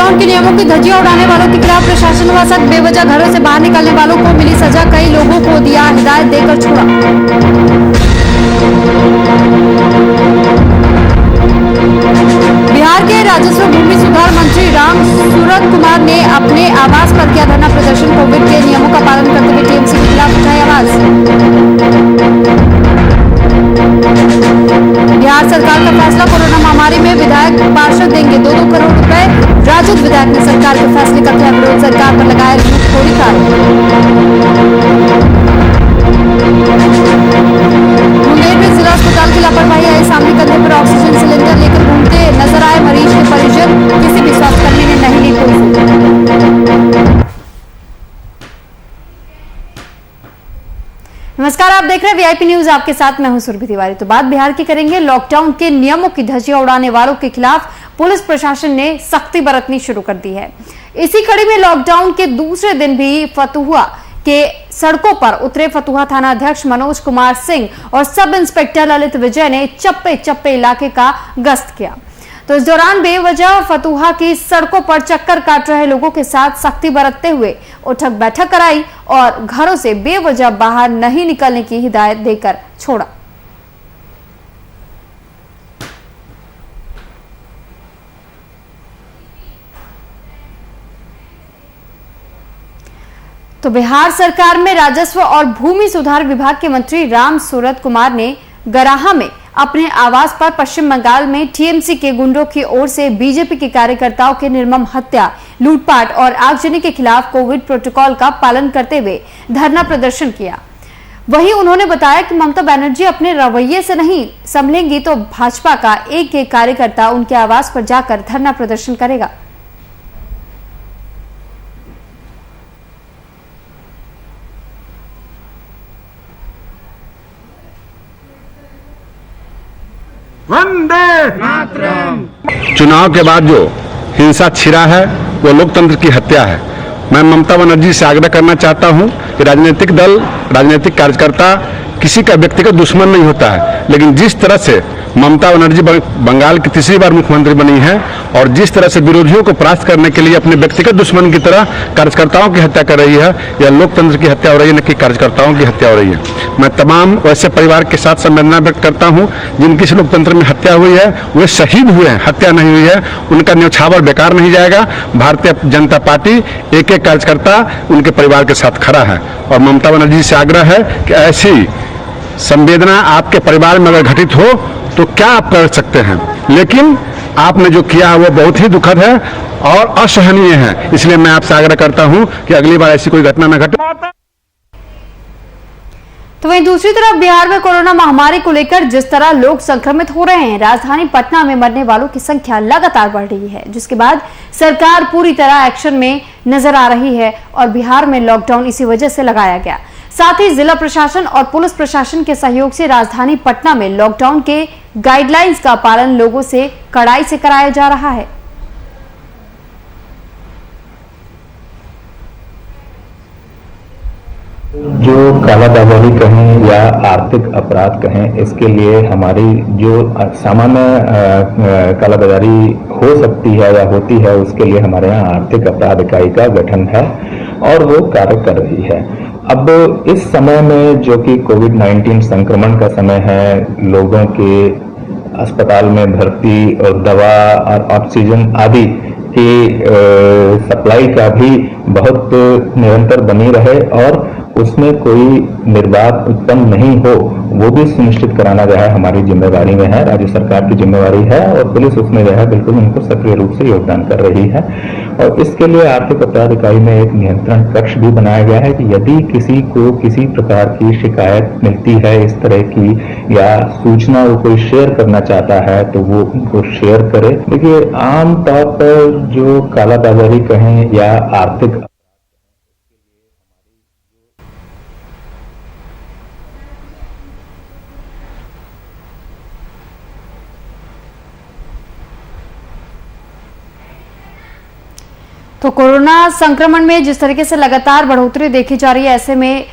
Lockdown के नियमों की धज्जियां उड़ाने वालों के खिलाफ प्रशासन हुआ सख्त। बेवजह घरों से बाहर निकलने वालों को मिली सजा, कई लोगों को दिया हिदायत देकर छोड़ा। बिहार के राजस्व भूमि सुधार मंत्री राम सूरत कुमार ने अपने आवास पर किया धरना प्रदर्शन। कोविड के नियमों का पालन करते हुए टीएमसी के खिलाफ उठाई आवाज। बिहार सरकार का फैसला, कोरोना महामारी में विधायक पार्षद देंगे 2-2 करोड़ रुपए। राजद विधायक ने सरकार के फैसले का किया विरोध, सरकार पर लगाया लूटखोरी का आरोप। मुंगेर में जिला अस्पताल की लापरवाही आई सामने, कंधे पर ऑक्सीजन सिलेंडर लेकर घूमते नजर आए मरीज के परिजन, किसी भी स्वास्थ्यकर्मी ने नहीं ली कोई सुध। नमस्कार, आप देख रहे हैं वीआईपी न्यूज, आपके साथ मैं हूं सुरभि तिवारी। तो बात बिहार की करेंगे। लॉकडाउन के नियमों की धज्जियां उड़ाने वालों के खिलाफ पुलिस प्रशासन ने सख्ती बरतनी शुरू कर दी है। इसी कड़ी में लॉकडाउन के दूसरे दिन भी फतुहा के सड़कों पर उतरे फतुहा थाना अध्यक्ष मनोज कुमार सिंह और सब इंस्पेक्टर ललित विजय ने चप्पे चप्पे इलाके का गश्त किया। तो इस दौरान बेवजह फतुहा की सड़कों पर चक्कर काट रहे लोगों के साथ सख्ती बरतते हुए उठक बैठक कराई और घरों से बेवजह बाहर नहीं निकलने की हिदायत देकर छोड़ा। तो बिहार सरकार में राजस्व और भूमि सुधार विभाग के मंत्री राम सूरत कुमार ने गराहा में अपने आवास पर पश्चिम बंगाल में टीएमसी के गुंडों की ओर से बीजेपी के कार्यकर्ताओं के निर्मम हत्या, लूटपाट और आगजनी के खिलाफ कोविड प्रोटोकॉल का पालन करते हुए धरना प्रदर्शन किया। वहीं उन्होंने बताया कि ममता बनर्जी अपने रवैये से नहीं संभलेंगी तो भाजपा का एक एक कार्यकर्ता उनके आवास पर जाकर धरना प्रदर्शन करेगा। वंदे मातरम। चुनाव के बाद जो हिंसा छिड़ा है वो लोकतंत्र की हत्या है। मैं ममता बनर्जी से आग्रह करना चाहता हूं कि राजनीतिक दल, राजनीतिक कार्यकर्ता किसी का व्यक्तिगत दुश्मन नहीं होता है, लेकिन जिस तरह से ममता बनर्जी बंगाल की तीसरी बार मुख्यमंत्री बनी है और जिस तरह से विरोधियों को परास्त करने के लिए अपने व्यक्तिगत दुश्मन की तरह कार्यकर्ताओं की हत्या कर रही है, यह लोकतंत्र की हत्या हो रही है, न कि कार्यकर्ताओं की हत्या हो रही है। मैं तमाम वैसे परिवार के साथ संवेदना व्यक्त करता हूं जिनकी इस लोकतंत्र में हत्या हुई है, वे शहीद हुए हैं, हत्या नहीं हुई है, उनका न्यौछावर बेकार नहीं जाएगा। भारतीय जनता पार्टी एक एक कार्यकर्ता उनके परिवार के साथ खड़ा है और ममता बनर्जी से आग्रह है कि ऐसी संवेदना आपके परिवार में अगर घटित हो तो क्या आप कर सकते हैं, लेकिन आपने जो किया है वो बहुत ही दुखद है और असहनीय है। इसलिए मैं आपसे आग्रह करता हूं कि अगली बार ऐसी कोई घटना न घटे। तो वहीं दूसरी तरफ बिहार में कोरोना महामारी को लेकर जिस तरह लोग संक्रमित हो रहे हैं, राजधानी पटना में मरने वालों की संख्या लगातार बढ़ रही है, जिसके बाद सरकार पूरी तरह एक्शन में नजर आ रही है और बिहार में लॉकडाउन इसी वजह से लगाया गया। साथ ही जिला प्रशासन और पुलिस प्रशासन के सहयोग से राजधानी पटना में लॉकडाउन के गाइडलाइंस का पालन लोगों से कड़ाई से कराया जा रहा है। जो कालाबाजारी कहें या आर्थिक अपराध कहें, इसके लिए हमारी जो सामान्य कालाबाजारी हो सकती है या होती है, उसके लिए हमारे यहाँ आर्थिक अपराध इकाई का गठन है और वो कार्य कर रही है। अब इस समय में जो कि कोविड-19 संक्रमण का समय है, लोगों के अस्पताल में भर्ती और दवा और ऑक्सीजन आदि की सप्लाई का भी बहुत निरंतर बनी रहे और उसमें कोई निर्बाध उत्पन्न नहीं हो, वो भी सुनिश्चित कराना जो है हमारी जिम्मेवारी में है, राज्य सरकार की जिम्मेवारी है और पुलिस उसमें जो है बिल्कुल उनको सक्रिय रूप से योगदान कर रही है। और इसके लिए आर्थिक अपराध इकाई में एक नियंत्रण कक्ष भी बनाया गया है कि यदि किसी को किसी प्रकार की शिकायत मिलती है इस तरह की या सूचना वो कोई शेयर करना चाहता है तो वो उनको शेयर करे। देखिए, आमतौर पर जो कालाबाजारी कहें या आर्थिक तो कोरोना संक्रमण में जिस तरीके से लगातार बढ़ोतरी देखी जा रही है, ऐसे में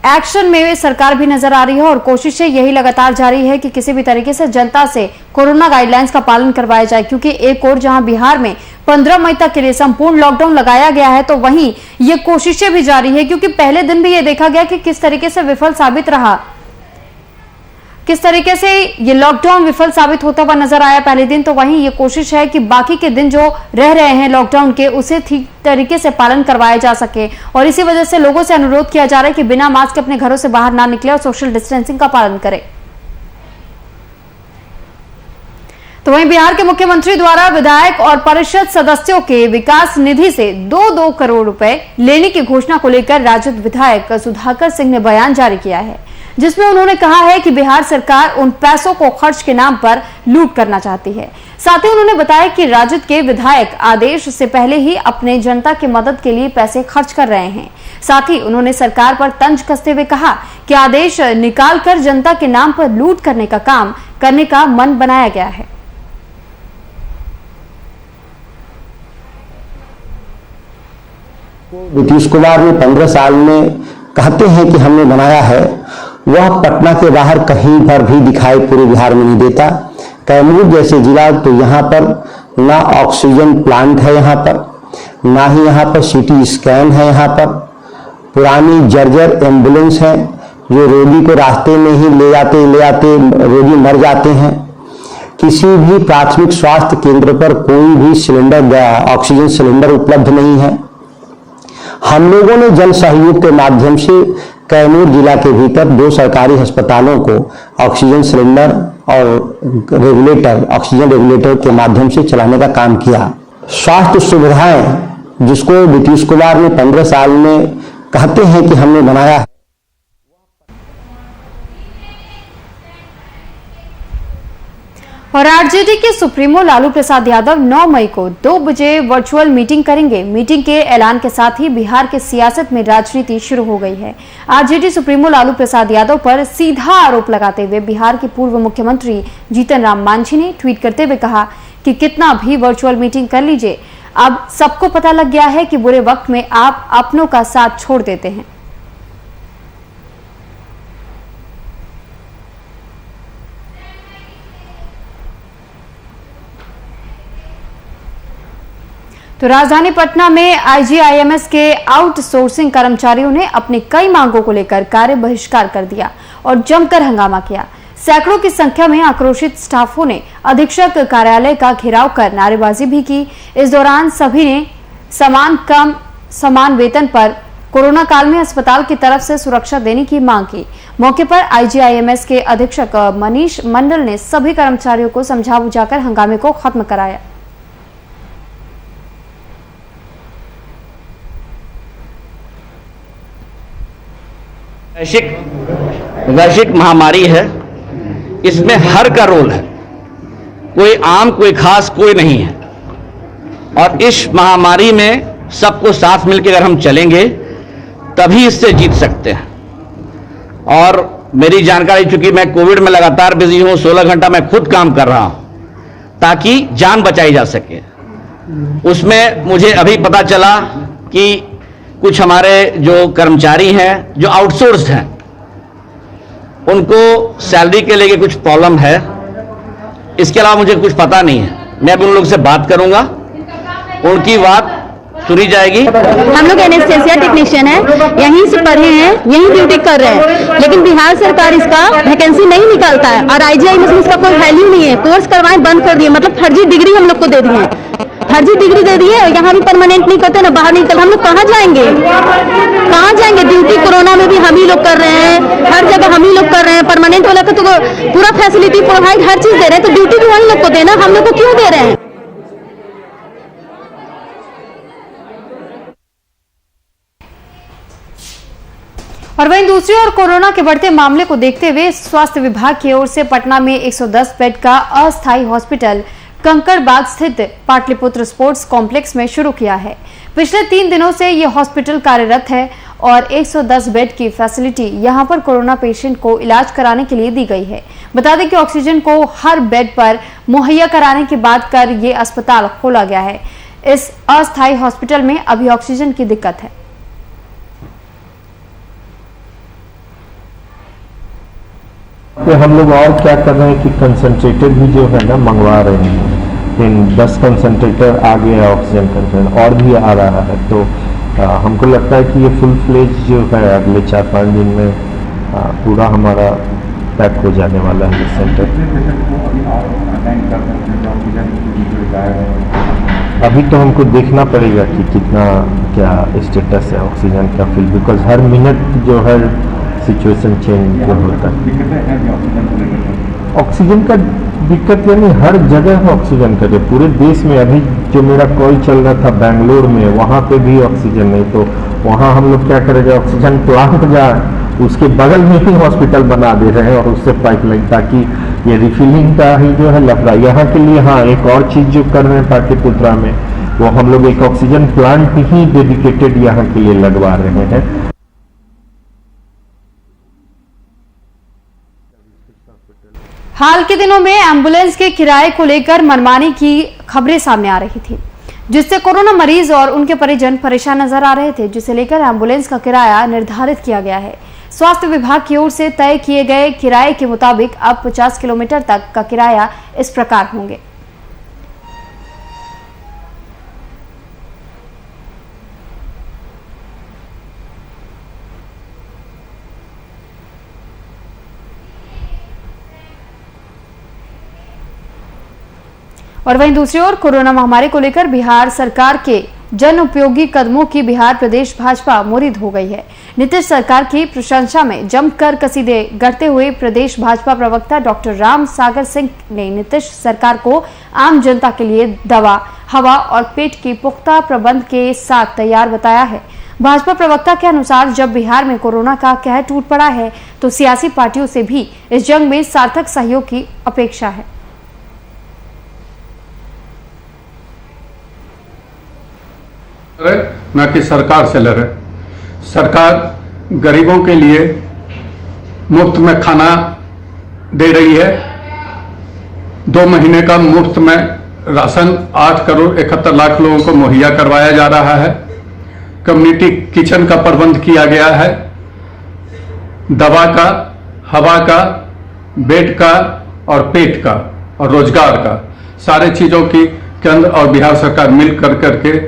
एक्शन में सरकार भी नजर आ रही है और कोशिशें यही लगातार जारी है कि किसी भी तरीके से जनता से कोरोना गाइडलाइंस का पालन करवाया जाए, क्योंकि एक और जहां बिहार में 15 मई तक के लिए संपूर्ण लॉकडाउन लगाया गया है, तो वहीं ये कोशिशें भी जारी है, क्योंकि पहले दिन भी ये देखा गया कि किस तरीके से विफल साबित रहा, किस तरीके से ये लॉकडाउन विफल साबित होता हुआ नजर आया पहले दिन। तो वहीं ये कोशिश है कि बाकी के दिन जो रह रहे हैं लॉकडाउन के, उसे ठीक तरीके से पालन करवाया जा सके, और इसी वजह से लोगों से अनुरोध किया जा रहा है कि बिना मास्क अपने घरों से बाहर ना निकले और सोशल डिस्टेंसिंग का पालन करें। तो वहीं बिहार के मुख्यमंत्री द्वारा विधायक और परिषद सदस्यों के विकास निधि से 2-2 करोड़ रुपए लेने की घोषणा को लेकर राजद विधायक सुधाकर सिंह ने बयान जारी किया है, जिसमें उन्होंने कहा है कि बिहार सरकार उन पैसों को खर्च के नाम पर लूट करना चाहती है। साथ ही उन्होंने बताया कि राजद के विधायक आदेश से पहले ही अपने जनता की मदद के लिए पैसे खर्च कर रहे हैं। साथ ही उन्होंने सरकार पर तंज कसते हुए कहा कि आदेश निकालकर जनता के नाम पर लूट करने का काम करने का मन बनाया गया है। नीतीश कुमार ने 15 साल में कहते हैं कि हमने बनाया है, वह पटना के बाहर कहीं पर भी दिखाई पूरे बिहार में नहीं देता। कैमूर जैसे जिला, तो यहाँ पर ना ऑक्सीजन प्लांट है, यहाँ पर ना ही यहाँ पर सीटी स्कैन है, यहाँ पर पुरानी जर्जर एम्बुलेंस है जो रोगी को रास्ते में ही ले आते रोगी मर जाते हैं। किसी भी प्राथमिक स्वास्थ्य केंद्र पर कोई भी सिलेंडर, ऑक्सीजन सिलेंडर उपलब्ध नहीं है। हम लोगों ने जन सहयोग के माध्यम से कैमूर जिला के भीतर 2 सरकारी अस्पतालों को ऑक्सीजन सिलेंडर और ऑक्सीजन रेगुलेटर के माध्यम से चलाने का काम किया। स्वास्थ्य सुविधाएं जिसको नीतीश कुमार ने 15 साल में कहते हैं कि हमने बनाया है। और आरजेडी के सुप्रीमो लालू प्रसाद यादव 9 मई को 2 बजे वर्चुअल मीटिंग करेंगे। मीटिंग के ऐलान के साथ ही बिहार के सियासत में राजनीति शुरू हो गई है। आरजेडी सुप्रीमो लालू प्रसाद यादव पर सीधा आरोप लगाते हुए बिहार के पूर्व मुख्यमंत्री जीतन राम मांझी ने ट्वीट करते हुए कहा कि कितना भी वर्चुअल मीटिंग कर लीजिए, अब सबको पता लग गया है कि बुरे वक्त में आप अपनों का साथ छोड़ देते हैं। तो राजधानी पटना में आईजीआईएमएस के आउटसोर्सिंग कर्मचारियों ने अपनी कई मांगों को लेकर कार्य बहिष्कार कर दिया और जमकर हंगामा किया। सैकड़ों की संख्या में आक्रोशित स्टाफों ने अधीक्षक कार्यालय का घेराव कर नारेबाजी भी की। इस दौरान सभी ने समान वेतन पर कोरोना काल में अस्पताल की तरफ से सुरक्षा देने की मांग की। मौके पर आईजीआईएमएस के अधीक्षक मनीष मंडल ने सभी कर्मचारियों को समझा बुझाकर हंगामे को खत्म कराया। वैश्विक महामारी है, इसमें हर का रोल है, कोई आम कोई खास कोई नहीं है। और इस महामारी में सबको साथ मिलकर अगर हम चलेंगे तभी इससे जीत सकते हैं। और मेरी जानकारी, चूंकि मैं कोविड में लगातार बिजी हूं, 16 घंटा मैं खुद काम कर रहा हूं ताकि जान बचाई जा सके। उसमें मुझे अभी पता चला कि कुछ हमारे जो कर्मचारी हैं जो आउटसोर्स्ड हैं, उनको सैलरी के लेके कुछ प्रॉब्लम है। इसके अलावा मुझे कुछ पता नहीं है। मैं अभी उन लोग से बात करूंगा, उनकी बात सुनी जाएगी। हम लोग एनेस्थेसिया टेक्नीशियन है, यहीं से पढ़े हैं, यहीं ड्यूटी कर रहे हैं, लेकिन बिहार सरकार इसका वैकेंसी नहीं निकालता है और आईजीआईएमएस में इसका कोई वैल्यू नहीं है। कोर्स करवाएं बंद कर दिए, मतलब फर्जी डिग्री हम लोग को दे दिए, फर्जी डिग्री दे दिए। और यहाँ भी परमानेंट नहीं करते ना, बाहर निकल, हम लोग कहाँ जाएंगे, कहाँ जाएंगे? ड्यूटी कोरोना में भी हम ही लोग कर रहे हैं, हर जगह हम ही लोग कर रहे हैं। परमानेंट वाला को तो पूरा फैसिलिटी प्रोवाइड हर चीज दे रहे हैं, तो ड्यूटी भी हम लोग को देना, हम लोग को क्यों दे रहे हैं? और वहीं दूसरी ओर कोरोना के बढ़ते मामले को देखते हुए स्वास्थ्य विभाग की ओर से पटना में 110 बेड का अस्थायी हॉस्पिटल कंकड़बाग स्थित पाटलिपुत्र स्पोर्ट्स कॉम्प्लेक्स में शुरू किया है। पिछले 3 दिनों से यह हॉस्पिटल कार्यरत है और 110 बेड की फैसिलिटी यहां पर कोरोना पेशेंट को इलाज कराने के लिए दी गई है। बता दें कि ऑक्सीजन को हर बेड पर मुहैया कराने के बाद कर यह अस्पताल खोला गया है। इस अस्थायी हॉस्पिटल में अभी ऑक्सीजन की दिक्कत है। तो हम लोग और क्या कर रहे हैं कि कंसंट्रेटर भी जो है ना मंगवा रहे हैं। इन 10 कंसंट्रेटर आ गया ऑक्सीजन कंसंट्रेटर और भी आ रहा है, तो हमको लगता है कि ये फुल फ्लेज जो है अगले 4-5 दिन में पूरा हमारा पैक हो जाने वाला है सेंटर। अभी तो हमको देखना पड़ेगा कि कितना क्या स्टेटस है ऑक्सीजन का फिल, बिकॉज हर मिनट जो है सिचुएशन चेंज होता है। ऑक्सीजन का दिक्कत यानी हर जगह ऑक्सीजन का, पूरे देश में अभी जो मेरा कॉल चल रहा था बेंगलोर में, वहाँ पे भी ऑक्सीजन नहीं, तो वहाँ हम लोग क्या करेंगे, ऑक्सीजन प्लांट जहाँ उसके बगल में ही हॉस्पिटल बना दे रहे हैं और उससे पाइपलाइन, ताकि ये रिफिलिंग का ही जो है लफड़ा यहाँ के लिए। हाँ, एक और चीज़ जो कर रहे हैं पाटलिपुत्रा में, वो हम लोग एक ऑक्सीजन प्लांट ही डेडिकेटेड यहाँ के लिए लगवा रहे हैं। हाल के दिनों में एम्बुलेंस के किराए को लेकर मनमानी की खबरें सामने आ रही थी, जिससे कोरोना मरीज और उनके परिजन परेशान नजर आ रहे थे, जिसे लेकर एम्बुलेंस का किराया निर्धारित किया गया है। स्वास्थ्य विभाग की ओर से तय किए गए किराए के मुताबिक अब 50 किलोमीटर तक का किराया इस प्रकार होंगे। और वहीं दूसरी ओर कोरोना महामारी को लेकर बिहार सरकार के जन उपयोगी कदमों की बिहार प्रदेश भाजपा मुरीद हो गई है। नीतीश सरकार की प्रशंसा में जमकर कसीदे गढ़ते हुए प्रदेश भाजपा प्रवक्ता डॉक्टर राम सागर सिंह ने नीतीश सरकार को आम जनता के लिए दवा, हवा और पेट की पुख्ता प्रबंध के साथ तैयार बताया है। भाजपा प्रवक्ता के अनुसार जब बिहार में कोरोना का कहर टूट पड़ा है, तो सियासी पार्टियों से भी इस जंग में सार्थक सहयोग की अपेक्षा है। न कि सरकार से लड़े। सरकार गरीबों के लिए मुफ्त में खाना दे रही है, 2 महीने का मुफ्त में राशन 8 करोड़ 71 लाख लोगों को मुहैया करवाया जा रहा है। कम्युनिटी किचन का प्रबंध किया गया है। दवा का, हवा का, बेड का और पेट का और रोजगार का, सारे चीजों की केंद्र और बिहार सरकार मिल करके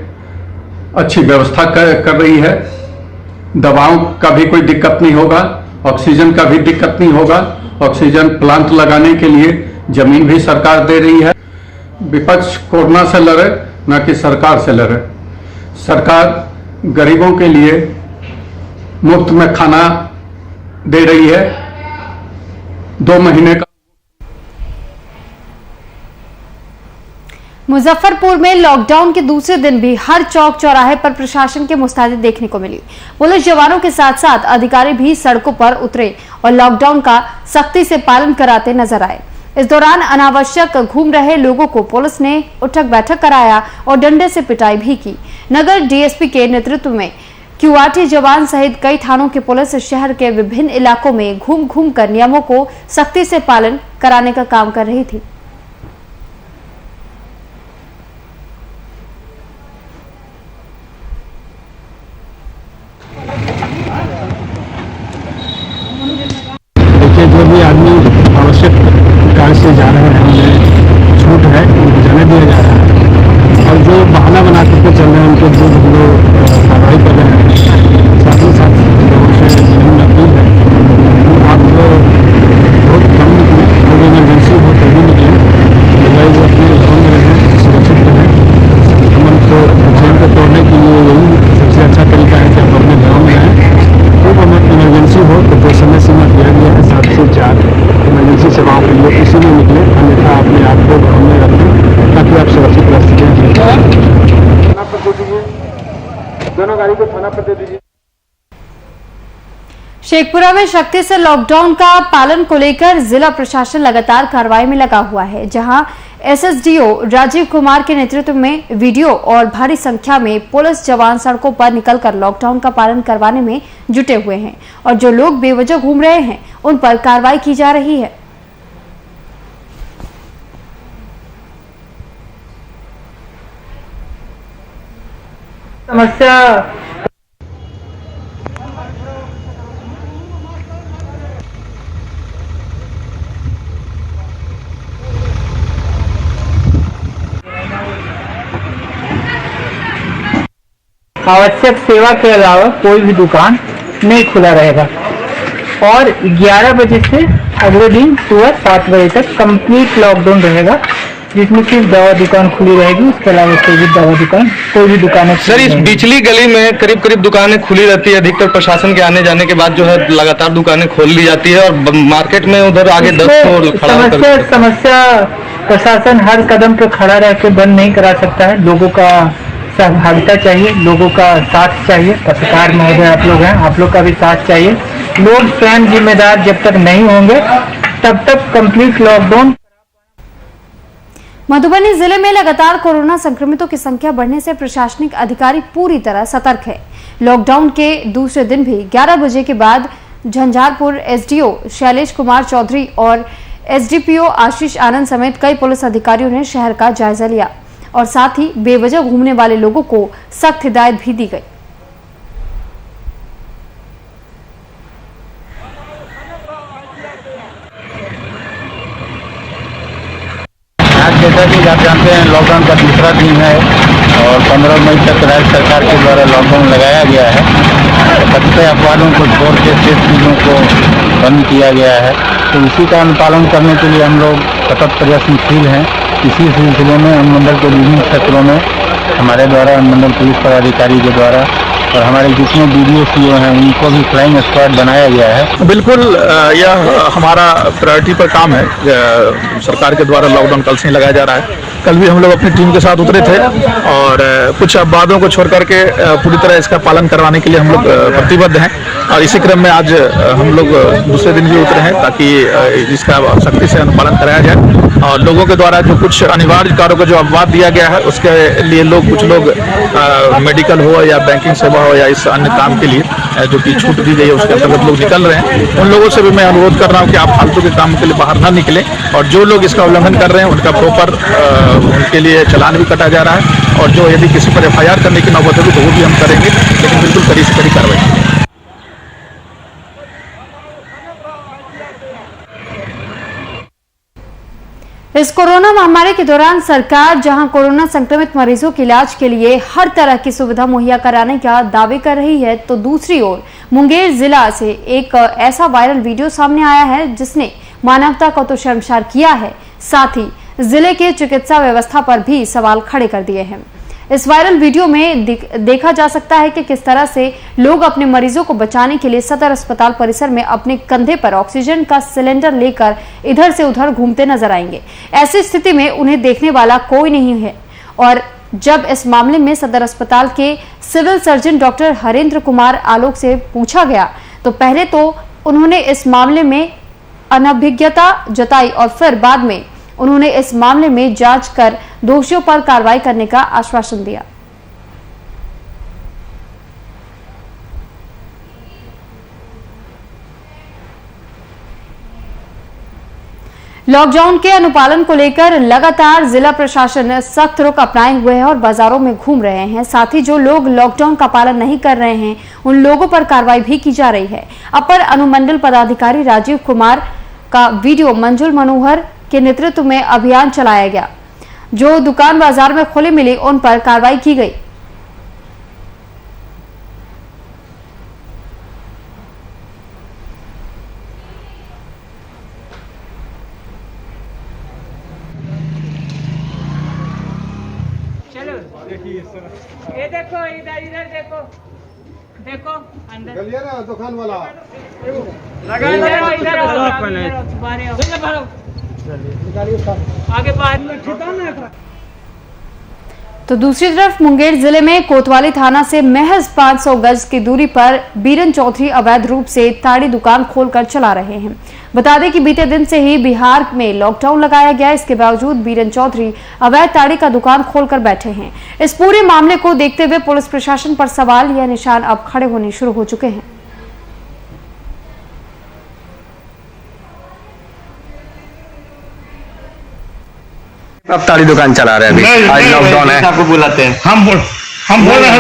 अच्छी व्यवस्था कर रही है। दवाओं का भी कोई दिक्कत नहीं होगा, ऑक्सीजन का भी दिक्कत नहीं होगा। ऑक्सीजन प्लांट लगाने के लिए जमीन भी सरकार दे रही है। विपक्ष कोरोना से लड़े, न कि सरकार से लड़े। सरकार गरीबों के लिए मुफ्त में खाना दे रही है, 2 महीने का। मुजफ्फरपुर में लॉकडाउन के दूसरे दिन भी हर चौक चौराहे पर प्रशासन की मुस्तैदी देखने को मिली। पुलिस जवानों के साथ साथ अधिकारी भी सड़कों पर उतरे और लॉकडाउन का सख्ती से पालन कराते नजर आए। इस दौरान अनावश्यक घूम रहे लोगों को पुलिस ने उठक बैठक कराया और डंडे से पिटाई भी की। नगर डीएसपी के नेतृत्व में क्यूआरटी जवान सहित कई थानों की पुलिस शहर के विभिन्न इलाकों में घूम घूम कर नियमों को सख्ती से पालन कराने का काम कर रही थी। जो भी आदमी आवश्यक कार्य से जा रहे हैं, उन्हें छूट है, उनको जाने दिया जा रहा है। और जो बहाना बना करके चल रहे हैं, उनके जो हम लोग कार्रवाई कर रहे हैं। साथ ही साथ लोगों से यही अपील है, आप बहुत कम निकलें, अगर इमरजेंसी हो तभी निकलें, अदरवाइज अपने घरों में रहें, सुरक्षित रहें। संक्रमण को चैन को तोड़ने के लिए यही सबसे अच्छा तरीका है कि आप अपने घरों में रहें। खूब हमें इमरजेंसी हो तो कोई समय सीमा दिया गया है 7 से 4 इमरजेंसी सेवाओं के लिए, इसी में निकले, अन्यथा अपने आप को घरों में रखें ताकि आप सुरक्षित रह सकें। थाना पर दे दीजिए, दोनों गाड़ी को थाना पर दे दीजिए। शेखपुरा में सख्ती से लॉकडाउन का पालन को लेकर जिला प्रशासन लगातार कार्रवाई में लगा हुआ है, जहां एसएसडीओ राजीव कुमार के नेतृत्व में वीडियो और भारी संख्या में पुलिस जवान सड़कों पर निकलकर लॉकडाउन का पालन करवाने में जुटे हुए हैं और जो लोग बेवजह घूम रहे हैं उन पर कार्रवाई की जा रही है। समस्या आवश्यक सेवा के अलावा कोई भी दुकान नहीं खुला रहेगा और 11 बजे से अगले दिन सुबह 7 बजे तक कंप्लीट लॉकडाउन रहेगा, जिसमें सिर्फ दवा दुकान खुली रहेगी, उसके अलावा कोई भी दुकान सर, इस बिचली गली में करीब करीब दुकानें खुली रहती है। अधिकतर प्रशासन के आने जाने के बाद जो है लगातार दुकानें खोल ली जाती है और मार्केट में उधर आगे 10 समस्या प्रशासन हर कदम पे खड़ा रह के बंद नहीं करा सकता है। लोगों का सहभागिता चाहिए, लोगों का साथ चाहिए। पत्रकार महोदय आप लोग हैं, आप लोग का भी साथ चाहिए। लोग स्वयं जिम्मेदार जब तक नहीं होंगे तब तक कंप्लीट लॉकडाउन। मधुबनी जिले में लगातार कोरोना संक्रमितों की संख्या बढ़ने से प्रशासनिक अधिकारी पूरी तरह सतर्क है। लॉकडाउन के दूसरे दिन भी 11 बजे के बाद झंझारपुर एसडीओ शैलेश कुमार चौधरी और एसडीपीओ आशीष आनंद समेत कई पुलिस अधिकारियों ने शहर का जायजा लिया और साथ ही बेवजह घूमने वाले लोगों को सख्त हिदायत भी दी गई। जैसा कि आप जानते हैं लॉकडाउन का दूसरा दिन है और 15 मई तक राज्य सरकार के द्वारा लॉकडाउन लगाया गया है। कतिपय अपवादों को छोड़ के शेष चीज़ों को बंद किया गया है, तो इसी का अनुपालन करने के लिए हम लोग सतत प्रयत्नशील हैं। इसी सिलसिले में अनुमंडल के विभिन्न क्षेत्रों में हमारे द्वारा अनुमंडल पुलिस पदाधिकारी के द्वारा और हमारे जितने BDO CO हैं उनको भी फ्लाइंग स्क्वाड बनाया गया है। बिल्कुल, यह हमारा प्रायोरिटी पर काम है। सरकार के द्वारा लॉकडाउन कल से ही लगाया जा रहा है। कल भी हम लोग अपनी टीम के साथ उतरे थे और कुछ अपवादों को छोड़ करके पूरी तरह इसका पालन करवाने के लिए हम लोग प्रतिबद्ध हैं और इसी क्रम में आज हम लोग दूसरे दिन भी उतरे हैं ताकि इसका सख्ती से अनुपालन कराया जाए और लोगों के द्वारा जो कुछ अनिवार्य कार्यों को जो अपवाद दिया गया है उसके लिए कुछ लोग मेडिकल हो या बैंकिंग सेवा हो या इस अन्य काम के लिए जो कि छूट दी गई है उसके अंतर्गत लोग निकल रहे हैं। उन लोगों से भी मैं अनुरोध कर रहा हूं कि आप फालतू के काम के लिए बाहर ना निकलें और जो लोग इसका उल्लंघन कर रहे हैं उनका प्रॉपर उनके लिए चालान भी कटा जा रहा है और जो यदि किसी पर FIR करने की नौबत होगी तो वो भी हम करेंगे, लेकिन बिल्कुल कड़ी से कड़ी कार्रवाई। इस कोरोना महामारी के दौरान सरकार जहां कोरोना संक्रमित मरीजों के इलाज के लिए हर तरह की सुविधा मुहैया कराने का दावे कर रही है, तो दूसरी ओर मुंगेर जिला से एक ऐसा वायरल वीडियो सामने आया है जिसने मानवता को तो शर्मसार किया है, साथ ही जिले के चिकित्सा व्यवस्था पर भी सवाल खड़े कर दिए हैं। इस वायरल वीडियो में देखा जा सकता है कि किस तरह से लोग अपने मरीजों को बचाने के लिए सदर अस्पताल परिसर में अपने कंधे पर ऑक्सीजन का सिलेंडर लेकर इधर से उधर घूमते नजर आएंगे। ऐसी स्थिति में उन्हें देखने वाला कोई नहीं है और जब इस मामले में सदर अस्पताल के civil surgeon doctor Harendra Kumar Alok से पूछा गया तो पहले तो उन्होंने इस मामले में अनभिज्ञता जताई और फिर बाद में उन्होंने इस मामले में जांच कर दोषियों पर कार्रवाई करने का आश्वासन दिया। लॉकडाउन के अनुपालन को लेकर लगातार जिला प्रशासन सख्त रुख अपनाए हुए है और बाजारों में घूम रहे हैं। साथ ही जो लोग लॉकडाउन का पालन नहीं कर रहे हैं उन लोगों पर कार्रवाई भी की जा रही है। अपर अनुमंडल पदाधिकारी राजीव कुमार का वीडियो मंजुल मनोहर के नेतृत्व में अभियान चलाया गया। जो दुकान बाजार में खुली मिली उन पर कार्रवाई की गई। ये देखो इधर देखो अंदर ना दुकान वाला आगे बाहर। तो दूसरी तरफ मुंगेर जिले में कोतवाली थाना से महज 500 गज की दूरी पर बीरन चौधरी अवैध रूप से ताड़ी दुकान खोलकर चला रहे हैं। बता दें कि बीते दिन से ही बिहार में लॉकडाउन लगाया गया, इसके बावजूद बीरन चौधरी अवैध ताड़ी का दुकान खोलकर बैठे हैं। इस पूरे मामले को देखते हुए पुलिस प्रशासन पर सवाल या निशान अब खड़े होने शुरू हो चुके हैं। अब ताड़ी दुकान चला रहे हैं अभी, आज लॉकडाउन है। आपको बुलाते हैं, हम बोल रहे हैं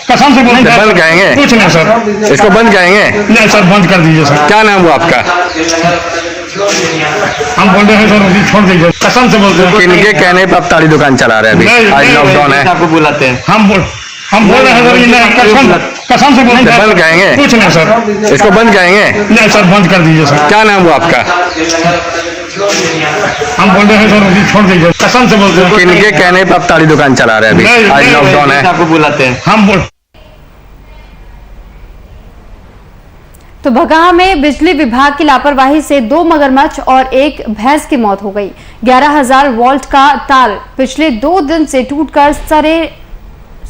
कसम से बोल बंद करेंगे कुछ नहीं सर, इसको बंद करेंगे नहीं सर, बंद कर दीजिए सर। क्या नाम हुआ आपका? हम बोल रहे हैं सर छोड़ दीजिए, कसम से बोलते हैं। किनके कहने पर अब ताड़ी दुकान चला रहे हैं अभी, आज लॉकडाउन है। आपको बुलाते हैं, हम हम बोल रहे हैं सर, कसम से बोल रहे हैं। बंद करेंगे? कुछ नहीं सर, इसको बंद करेंगे? नहीं सर, बंद कर दीजिए सर। क्या नाम हुआ आपका? हम बोल रहे हैं सर, अभी छोड़ दीजिए, कसम से बोल रहे हैं। किनके कहने पर आप ताड़ी दुकान चला रहे हैं अभी? आज लॉकडाउन है। आपको बुलाते हैं। हम बोल तो भगाहा में बिजली विभाग की लापरवाही से 2 मगरमच्छ और 1 भैंस की मौत हो गई। 11,000 वोल्ट का तार पिछले 2 दिन से टूटकर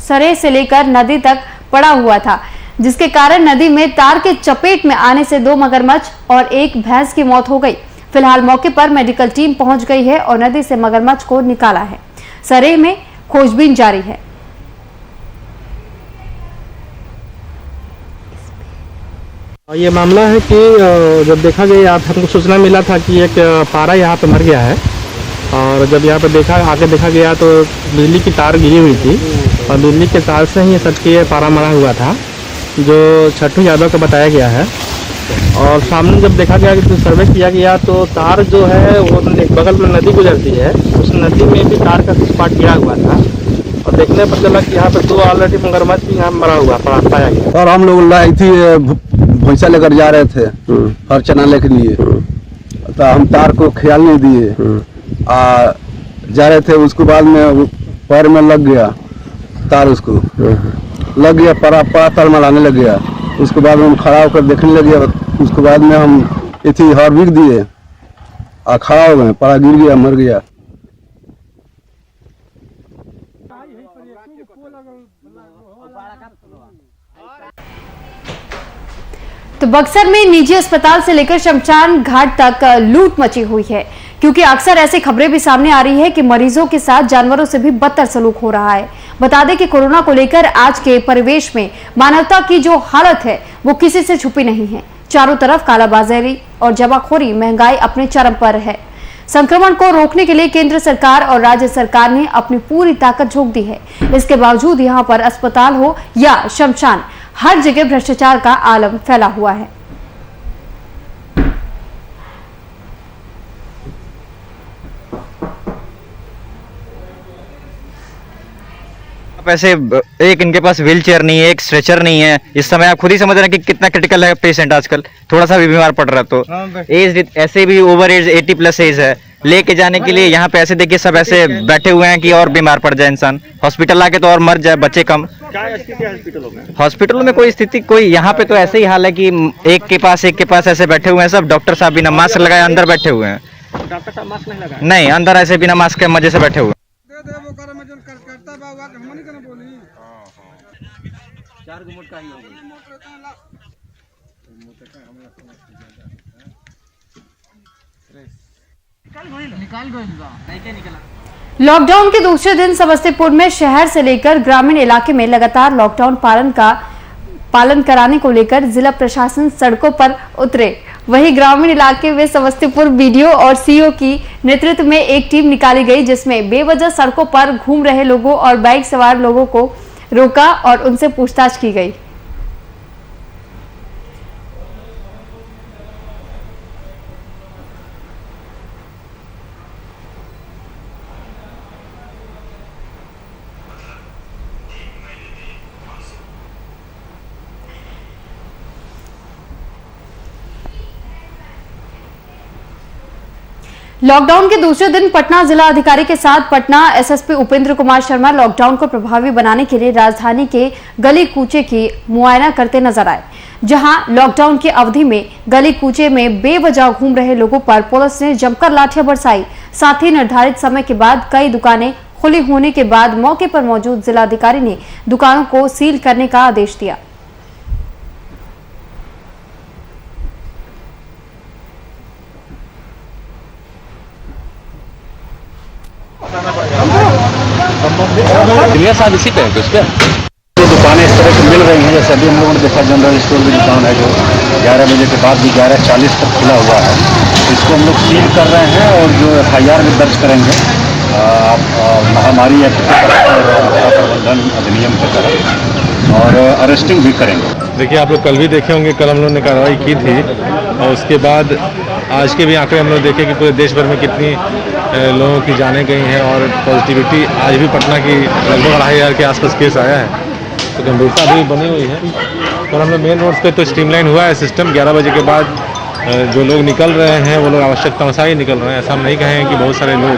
सरे से लेकर नदी तक पड़ा हुआ था, जिसके कारण नदी में तार के चपेट में आने से 2 मगरमच्छ और 1 भैंस की मौत हो गई। फिलहाल मौके पर मेडिकल टीम पहुंच गई है और नदी से मगरमच्छ को निकाला है। सरे में खोजबीन जारी है। ये मामला है कि जब देखा गया, हमको सूचना मिला था कि एक पारा यहाँ पे मर गया है, और जब यहाँ पे आके देखा गया तो बिजली की तार गिरी हुई थी और बिजली के तार से ही सट के पारा मरा हुआ था, जो छठू यादव को बताया गया है। और सामने जब देखा गया कि सर्वे किया गया तो तार जो है वो बगल में नदी गुजरती है, उस नदी में भी तार का कुछ पार्ट गिरा हुआ था, और देखने पर चला कि यहाँ पे 2 ऑलरेडी मगरमच्छ भी यहाँ मरा हुआ पाया गया। और हम लोग लाई थी भैंसा लेकर जा रहे थे हर चना लेके लिए, तो हम तार को ख्याल नहीं दिए, जा रहे थे। उसके बाद में पैर में लग गया तार, उसको लग गया, परा तार मलाने लग गया। उसके बाद में हम खड़ा होकर देखने लगे, उसके बाद में हम इतनी हार्विक दिए, खड़ा हो गए, परा गिर गया, मर गया। तो बक्सर में निजी अस्पताल से लेकर शमशान घाट तक लूट मची हुई है, क्योंकि अक्सर ऐसी खबरें भी सामने आ रही है कि मरीजों के साथ जानवरों से भी बदतर सलूक हो रहा है। बता दें कि कोरोना को लेकर आज के परिवेश में मानवता की जो हालत है वो किसी से छुपी नहीं है। चारों तरफ कालाबाजारी और जमाखोरी, महंगाई अपने चरम पर है। संक्रमण को रोकने के लिए केंद्र सरकार और राज्य सरकार ने अपनी पूरी ताकत झोंक दी है। इसके बावजूद यहाँ पर अस्पताल हो या शमशान, हर जगह भ्रष्टाचार का आलम फैला हुआ है। ऐसे एक इनके पास व्हील चेयर नहीं है, एक स्ट्रेचर नहीं है। इस समय आप खुद ही समझ रहे हैं कि कितना क्रिटिकल है पेशेंट आजकल, थोड़ा सा भी बीमार पड़ रहा है तो एज ऐसे भी ओवर एज 80+ एज है, लेके जाने के लिए यहाँ पे ऐसे देखिए सब ऐसे बैठे हुए हैं कि और बीमार पड़ जाए इंसान, हॉस्पिटल आके तो और मर जाए, बच्चे कम। हॉस्पिटलों में कोई स्थिति कोई, यहाँ पे तो ऐसे ही हाल है कि एक के पास ऐसे बैठे हुए हैं सब। डॉक्टर साहब बिना मास्क लगाए अंदर बैठे हुए हैं। डॉक्टर साहब मास्क नहीं लगाए? नहीं, अंदर ऐसे बिना मास्क के मजे से बैठे हुए। लॉकडाउन के दूसरे दिन समस्तीपुर में शहर से लेकर ग्रामीण इलाके में लगातार लॉकडाउन पालन कराने को लेकर जिला प्रशासन सड़कों पर उतरे। वहीं ग्रामीण इलाके में समस्तीपुर बीडीओ और सीओ की नेतृत्व में एक टीम निकाली गई, जिसमें बेवजह सड़कों पर घूम रहे लोगों और बाइक सवार लोगों को रोका और उनसे पूछताछ की गई। लॉकडाउन के दूसरे दिन पटना जिला अधिकारी के साथ पटना एसएसपी उपेंद्र कुमार शर्मा लॉकडाउन को प्रभावी बनाने के लिए राजधानी के गली कूचे की मुआयना करते नजर आए, जहां लॉकडाउन की अवधि में गली कूचे में बेवजह घूम रहे लोगों पर पुलिस ने जमकर लाठियां बरसाई। साथ ही निर्धारित समय के बाद कई दुकानें खुली होने के बाद मौके पर मौजूद जिलाधिकारी ने दुकानों को सील करने का आदेश दिया। साहब इसी पे है उस पर जो दुकानें इस तरह की मिल रही हैं, जैसे अभी हम लोगों ने देखा जनरल स्टोर की दुकान है जो 11 बजे के बाद भी 11:40 तक खुला हुआ है, इसको हम लोग सील कर रहे हैं और जो FIR भी दर्ज करेंगे महामारी एक्ट के तहत और प्रबंधन अधिनियम के तहत, और अरेस्टिंग भी करेंगे। देखिए, आप लोग कल भी देखे होंगे, कल हम लोगों ने कार्रवाई की थी और उसके बाद आज के भी आंकड़े हम लोग देखे कि पूरे देश भर में कितनी लोगों की जानें गई हैं और पॉजिटिविटी आज भी पटना की लगभग 2,500 के आसपास केस आया है। तो गंभीरता भी बनी हुई है। और हम लोग मेन रोड पे तो स्ट्रीमलाइन हुआ है सिस्टम। 11 बजे के बाद जो लोग निकल रहे हैं वो लोग आवश्यकता अनुसार ही निकल रहे हैं। ऐसा हम नहीं कहें कि बहुत सारे लोग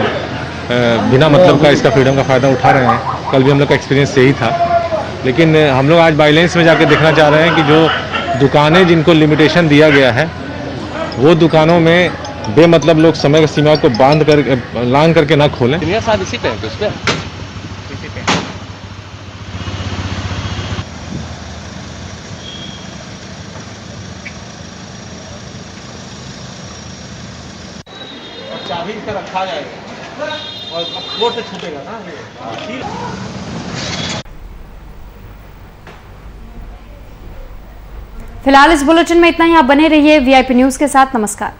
बिना मतलब का इसका फ्रीडम का फ़ायदा उठा रहे हैं। कल भी हम लोग का एक्सपीरियंस यही था। लेकिन हम लोग आज बाइलेंस में जाके देखना चाह रहे हैं कि जो दुकानें जिनको लिमिटेशन दिया गया है वो दुकानों में बेमतलब लोग समय सीमा को लांग करके ना खोलें। इसी पे उस पे चाबी इसका रखा जाएगा और फ्लोर से छूटेगा ना। फिलहाल इस बुलेटिन में इतना ही। आप बने रहिए VIP न्यूज के साथ। नमस्कार।